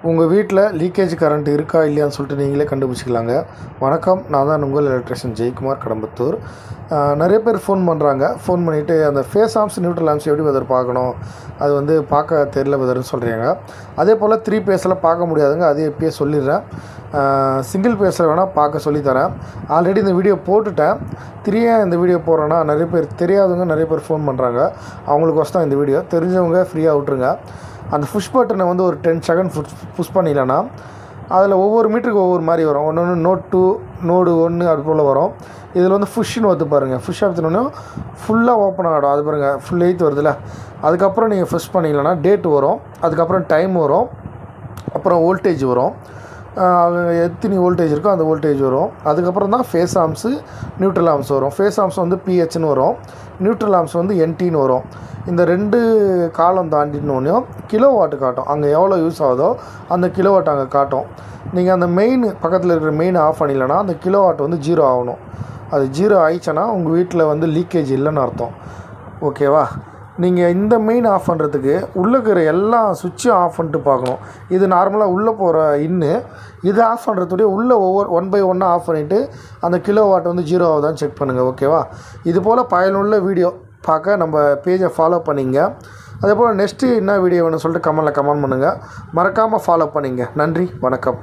உங்கள் வீட்டில் leakage current இருக்கா இல்லையான்னு சொல்லிட்டு நீங்களே கண்டுபிடிச்சிக்கலாங்க. வணக்கம், நான் தான் உங்கள் எலக்ட்ரிஷியன் ஜெயக்குமார், கடம்பத்தூர். நிறைய பேர் ஃபோன் பண்ணுறாங்க. ஃபோன் பண்ணிவிட்டு அந்த ஃபேஸ் ஆம்ஸ் நியூட்ரல் ஆம்ஸ் எப்படி வெதர் பார்க்கணும், அது பார்க்க தெரியல வெதர்னு சொல்கிறீங்க. அதே போல் 3 பேஸில் பார்க்க முடியாதுங்க, அதே இப்பயே சொல்லிடுறேன். சிங்கிள் பேஸில் வேணால் பார்க்க சொல்லித்தரேன். ஆல்ரெடி இந்த வீடியோ போட்டுட்டேன். இந்த வீடியோ போடுறேன்னா நிறைய பேர் தெரியாதவங்க நிறைய பேர் ஃபோன் பண்ணுறாங்க. அவங்களுக்கு தான் இந்த வீடியோ. தெரிஞ்சவங்க ஃப்ரீயாக விட்டுருங்க. அந்த புஷ் பட்டனை ஒரு 10 செகண்ட் புஷ் பண்ணிடலன்னா அதில் ஒவ்வொரு மீட்டருக்கு ஒவ்வொரு மாதிரி வரும். ஒன்று நோட் 2, நோடு 1 அது போல் வரும். இதில் புஷ்ஷுன்னு வந்து பாருங்கள். புஷ் ஆப்ஷனோடனே ஃபுல்லாக ஓப்பன் ஆகிடும். அது பாருங்கள், ஃபுல் 8 வருதுல்ல. அதுக்கப்புறம் நீங்கள் புஷ் பண்ணிக்கலன்னா டேட் வரும், அதுக்கப்புறம் டைம் வரும், அப்புறம் வோல்டேஜ் வரும். எத்தனை வோல்டேஜ் இருக்கோ அந்த வோல்டேஜ் வரும். அதுக்கப்புறம் தான் ஃபேஸ் ஆம்ஸு, நியூட்ரல் ஆம்ஸ் வரும். ஃபேஸ் ஆம்ஸ் பிஹெச்னு வரும், நியூட்ரல் ஆம்ஸ் என்டின்னு வரும். இந்த 2 காலம் தாண்டினோடனே கிலோ வாட்டு காட்டும். அங்கே எவ்வளோ யூஸ் ஆகுதோ அந்த கிலோ வாட் அங்கே காட்டும். நீங்கள் அந்த மெயின் பக்கத்தில் இருக்கிற மெயின் ஆஃப் பண்ணிடலன்னா அந்த கிலோ வாட் 0 ஆகணும். அது 0 ஆயிடுச்சுன்னா உங்கள் வீட்டில் லீக்கேஜ் இல்லைன்னு அர்த்தம். ஓகேவா? நீங்கள் இந்த மெயின் ஆஃப் பண்ணுறதுக்கு உள்ளே இருக்கிற எல்லா சுவிட்சும் ஆஃப் பண்ணிட்டு பார்க்கணும். இது நார்மலாக உள்ளே போகிற இது ஆஃப் பண்ணுறதுடைய உள்ளே ஒவ்வொரு 1 by 1 ஆஃப் பண்ணிவிட்டு அந்த கிலோ வாட் 0 ஆகுதான்னு செக் பண்ணுங்கள். ஓகேவா? இது போல் பயனுள்ள வீடியோ பார்க்க நம்ம பேஜை ஃபாலோ பண்ணிங்க. அதே போல் நெக்ஸ்ட்டு என்ன வீடியோ வேணும்னு சொல்லிட்டு கமெண்ட் பண்ணுங்கள். மறக்காமல் ஃபாலோ பண்ணிங்க. நன்றி, வணக்கம்.